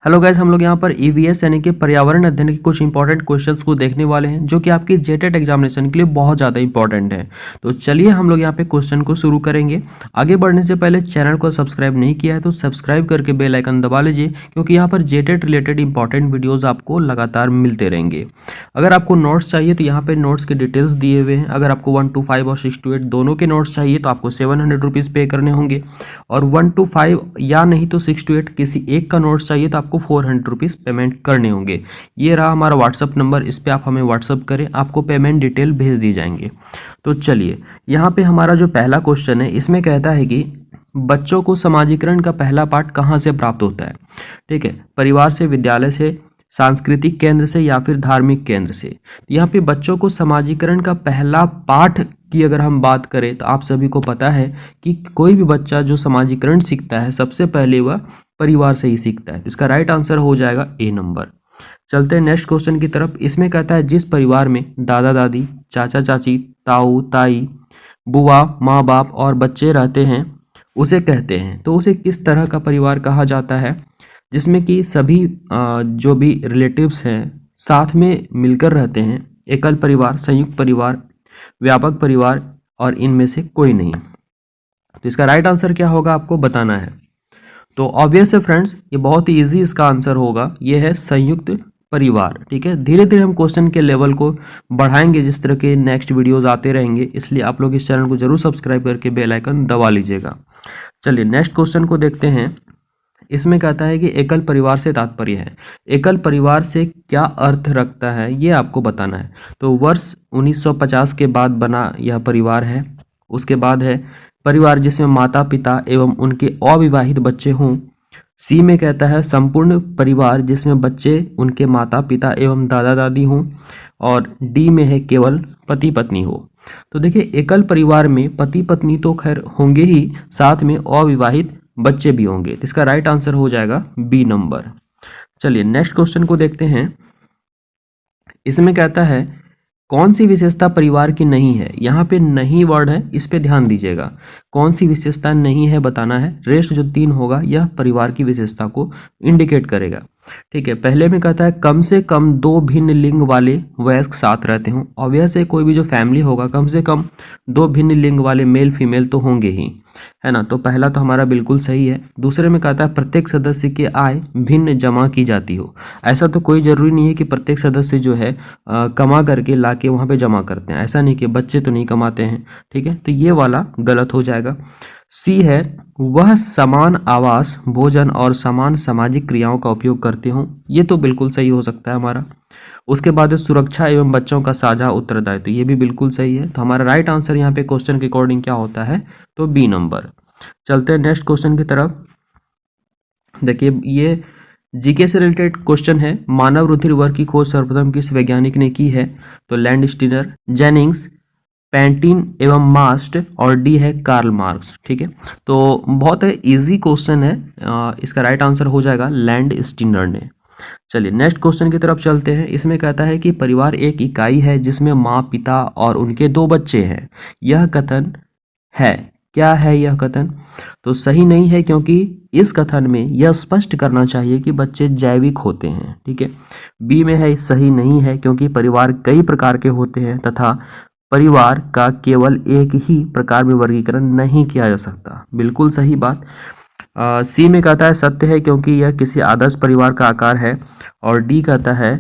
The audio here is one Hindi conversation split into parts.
हेलो गाइस, हम लोग यहाँ पर ईवीएस यानी कि पर्यावरण अध्ययन के कुछ इंपॉर्टेंट क्वेश्चंस को देखने वाले हैं जो कि आपकी जेटेट एग्जामिनेशन के लिए बहुत ज़्यादा इंपॉर्टेंट है। तो चलिए हम लोग यहाँ पे क्वेश्चन को शुरू करेंगे। आगे बढ़ने से पहले चैनल को सब्सक्राइब नहीं किया है तो सब्सक्राइब करके बेल आइकन दबा लीजिए, क्योंकि यहाँ पर जेटेट रिलेटेड इंपॉर्टेंट वीडियोज़ आपको लगातार मिलते रहेंगे। अगर आपको नोट्स चाहिए तो यहाँ पर नोट्स के डिटेल्स दिए हुए हैं। अगर आपको 1 to 5 और 6 to 8 दोनों के नोट्स चाहिए तो आपको 700 रुपीज़ पे करने होंगे, और 1 to 5 या नहीं तो 6 to 8 किसी एक का नोट्स चाहिए तो आपको 400 रुपीज़ पेमेंट करने होंगे। ये रहा हमारा व्हाट्सअप नंबर, इस पर आप हमें व्हाट्सअप करें, आपको पेमेंट डिटेल भेज दी जाएंगे। तो चलिए यहाँ पे हमारा जो पहला क्वेश्चन है इसमें कहता है कि बच्चों को समाजीकरण का पहला पाठ कहाँ से प्राप्त होता है। ठीक है, परिवार से, विद्यालय से, सांस्कृतिक केंद्र से या फिर धार्मिक केंद्र से। यहाँ पे बच्चों को समाजीकरण का पहला पाठ की अगर हम बात करें तो आप सभी को पता है कि कोई भी बच्चा जो समाजीकरण सीखता है सबसे पहले वह परिवार से ही सीखता है। तो इसका राइट आंसर हो जाएगा ए नंबर। चलते हैं नेक्स्ट क्वेश्चन की तरफ। इसमें कहता है जिस परिवार में दादा दादी, चाचा चाची, ताऊ ताई, बुआ, माँ बाप और बच्चे रहते हैं उसे कहते हैं। तो उसे किस तरह का परिवार कहा जाता है, जिसमें कि सभी जो भी रिलेटिव्स हैं साथ में मिलकर रहते हैं। एकल परिवार, संयुक्त परिवार, व्यापक परिवार और इनमें से कोई नहीं। तो इसका राइट आंसर क्या होगा आपको बताना है। तो ऑब्वियस है फ्रेंड्स, ये बहुत ही ईजी इसका आंसर होगा, ये है संयुक्त परिवार। ठीक है, धीरे धीरे हम क्वेश्चन के लेवल को बढ़ाएंगे जिस तरह के नेक्स्ट वीडियोस आते रहेंगे, इसलिए आप लोग इस चैनल को जरूर सब्सक्राइब करके बेल आइकन दबा लीजिएगा। चलिए नेक्स्ट क्वेश्चन को देखते हैं। इसमें कहता है कि एकल परिवार से तात्पर्य है। एकल परिवार से क्या अर्थ रखता है ये आपको बताना है। तो वर्ष 1950 के बाद बना यह परिवार है। उसके बाद है परिवार जिसमें माता पिता एवं उनके अविवाहित बच्चे हों। सी में कहता है संपूर्ण परिवार जिसमें बच्चे, उनके माता पिता एवं दादा दादी हों। और डी में है केवल पति पत्नी हो। तो देखिए एकल परिवार में पति पत्नी तो खैर होंगे ही, साथ में अविवाहित बच्चे भी होंगे। तो इसका राइट आंसर हो जाएगा बी नंबर। चलिए नेक्स्ट क्वेश्चन को देखते हैं। इसमें कहता है कौन सी विशेषता परिवार की नहीं है। यहाँ पे नहीं वर्ड है, इस पे ध्यान दीजिएगा। कौन सी विशेषता नहीं है बताना है। रेस्ट जो 3 होगा यह परिवार की विशेषता को इंडिकेट करेगा। ठीक है, पहले में कहता है कम से कम 2 भिन्न लिंग वाले वयस्क साथ रहते हों। ऑब्वियस है, कोई भी जो फैमिली होगा कम से कम 2 भिन्न लिंग वाले मेल फीमेल तो होंगे ही, है ना। तो पहला तो हमारा बिल्कुल सही है। दूसरे में कहता है प्रत्येक सदस्य की आय भिन्न जमा की जाती हो। ऐसा तो कोई जरूरी नहीं है कि प्रत्येक सदस्य जो है कमा करके ला के वहाँ पे जमा करते हैं। ऐसा नहीं कि बच्चे तो नहीं कमाते हैं। ठीक है, तो ये वाला गलत हो जाएगा। सी है वह समान आवास, भोजन और समान सामाजिक क्रियाओं का उपयोग करते हों। ये तो बिल्कुल सही हो सकता है हमारा। उसके बाद सुरक्षा एवं बच्चों का साझा उत्तरदायित्व, तो ये भी बिल्कुल सही है। तो हमारा राइट आंसर यहाँ पे क्वेश्चन के अकॉर्डिंग क्या होता है, तो बी नंबर। चलते हैं नेक्स्ट क्वेश्चन की तरफ। देखिए ये जीके से रिलेटेड क्वेश्चन है। मानव रुधिर वर्ग की खोज सर्वप्रथम किस वैज्ञानिक ने की है। तो लैंडस्टीनर, जेनिंग्स, पेंटिन एवं मास्ट, और डी है कार्ल मार्क्स। ठीक है, तो बहुत इजी क्वेश्चन है। इसका राइट आंसर हो जाएगा लैंडस्टीनर ने। चलिए नेक्स्ट क्वेश्चन की तरफ चलते हैं। इसमें कहता है कि परिवार एक इकाई है जिसमें माँ, पिता और उनके 2 बच्चे हैं। यह कथन है, क्या है यह कथन। तो सही नहीं है, क्योंकि इस कथन में यह स्पष्ट करना चाहिए कि बच्चे जैविक होते हैं। ठीक है, बी में है सही नहीं है, क्योंकि परिवार कई प्रकार के होते हैं तथा परिवार का केवल एक ही प्रकार में वर्गीकरण नहीं किया जा सकता। बिल्कुल सही बात। सी में कहता है सत्य है, क्योंकि यह किसी आदर्श परिवार का आकार है। और डी कहता है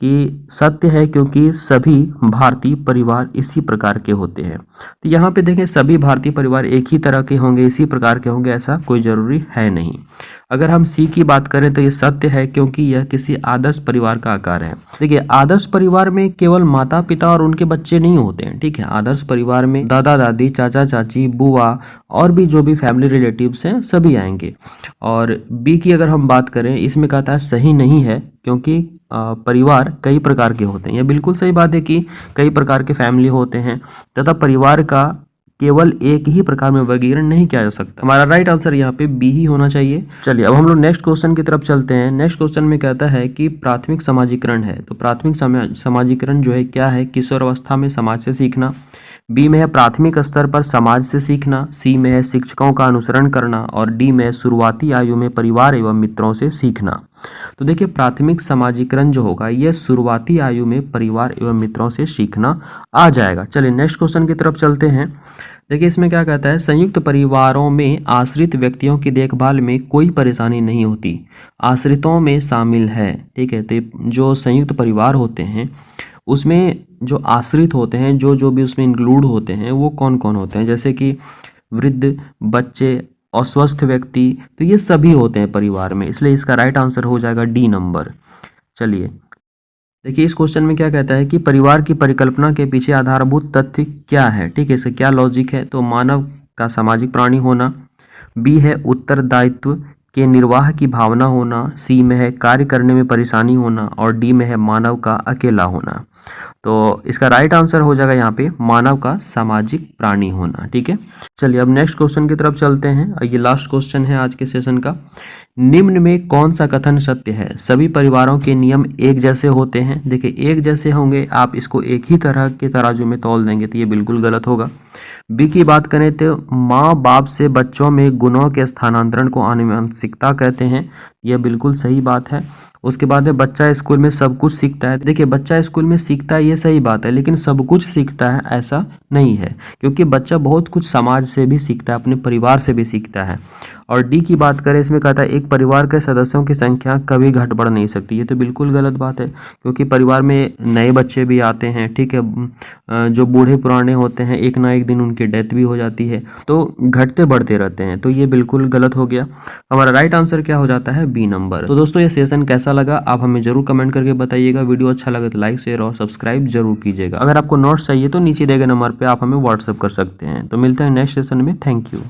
कि सत्य है क्योंकि सभी भारतीय परिवार इसी प्रकार के होते हैं। तो यहाँ पे देखें सभी भारतीय परिवार एक ही तरह के होंगे, इसी प्रकार के होंगे, ऐसा कोई ज़रूरी है नहीं। अगर हम सी की बात करें तो ये सत्य है, क्योंकि यह किसी आदर्श परिवार का आकार है। देखिए आदर्श परिवार में केवल माता पिता और उनके बच्चे नहीं होते हैं। ठीक है, आदर्श परिवार में दादा दादी, चाचा चाची, बुआ और भी जो भी फैमिली रिलेटिव्स हैं सभी आएंगे। और बी की अगर हम बात करें, इसमें कहता है सही नहीं है, क्योंकि परिवार कई प्रकार के होते हैं। यह बिल्कुल सही बात है कि कई प्रकार के फैमिली होते हैं तथा परिवार का केवल एक ही प्रकार में वर्गीकरण नहीं किया जा सकता। हमारा राइट आंसर यहाँ पे बी ही होना चाहिए। चलिए अब हम लोग नेक्स्ट क्वेश्चन की तरफ चलते हैं। नेक्स्ट क्वेश्चन में कहता है कि प्राथमिक समाजीकरण है। तो प्राथमिक समाजीकरण जो है क्या है। किशोर अवस्था में समाज से सीखना, बी में है प्राथमिक स्तर पर समाज से सीखना, सी में है शिक्षकों का अनुसरण करना और डी में है शुरुआती आयु में परिवार एवं मित्रों से सीखना। तो देखिए प्राथमिक समाजीकरण जो होगा यह शुरुआती आयु में परिवार एवं मित्रों से सीखना आ जाएगा। चलिए नेक्स्ट क्वेश्चन की तरफ चलते हैं। देखिए इसमें क्या कहता है, संयुक्त परिवारों में आश्रित व्यक्तियों की देखभाल में कोई परेशानी नहीं होती, आश्रितों में शामिल है। ठीक है, तो जो संयुक्त परिवार होते हैं उसमें जो आश्रित होते हैं, जो जो भी उसमें इंक्लूड होते हैं वो कौन कौन होते हैं, जैसे कि वृद्ध, बच्चे, अस्वस्थ व्यक्ति, तो ये सभी होते हैं परिवार में, इसलिए इसका राइट आंसर हो जाएगा डी नंबर। चलिए देखिए इस क्वेश्चन में क्या कहता है कि परिवार की परिकल्पना के पीछे आधारभूत तथ्य क्या है। ठीक है, इससे क्या लॉजिक है, तो मानव का सामाजिक प्राणी होना, बी है उत्तरदायित्व के निर्वाह की भावना होना, सी में है कार्य करने में परेशानी होना और डी में है मानव का अकेला होना। तो इसका राइट आंसर हो जाएगा यहाँ पे मानव का सामाजिक प्राणी होना। ठीक है, चलिए अब नेक्स्ट क्वेश्चन की तरफ चलते हैं। ये लास्ट क्वेश्चन है आज के सेशन का। निम्न में कौन सा कथन सत्य है, सभी परिवारों के नियम एक जैसे होते हैं। देखिए एक जैसे होंगे, आप इसको एक ही तरह के तराजू में तौल देंगे तो ये बिल्कुल गलत होगा। बी की बात करें तो माँ बाप से बच्चों में गुणों के स्थानांतरण को आनुवंशिकता कहते हैं, यह बिल्कुल सही बात है। उसके बाद में बच्चा स्कूल में सब कुछ सीखता है। देखिए बच्चा स्कूल में सीखता है ये सही बात है, लेकिन सब कुछ सीखता है ऐसा नहीं है, क्योंकि बच्चा बहुत कुछ समाज से भी सीखता है, अपने परिवार से भी सीखता है। और डी की बात करें, इसमें कहता है एक परिवार के सदस्यों की संख्या कभी घट बढ़ नहीं सकती, ये तो बिल्कुल गलत बात है, क्योंकि परिवार में नए बच्चे भी आते हैं। ठीक है, जो बूढ़े पुराने होते हैं एक ना एक दिन उनकी डेथ भी हो जाती है, तो घटते बढ़ते रहते हैं, तो ये बिल्कुल गलत हो गया। हमारा राइट आंसर क्या हो जाता है, बी नंबर। तो दोस्तों ये सेशन कैसा लगा आप हमें जरूर कमेंट करके बताइएगा। वीडियो अच्छा लगे तो लाइक शेयर और सब्सक्राइब जरूर कीजिएगा। अगर आपको नोट्स चाहिए तो नीचे दिए गए नंबर पे आप हमें व्हाट्सएप कर सकते हैं। तो मिलते हैं नेक्स्ट सेशन में। Thank you.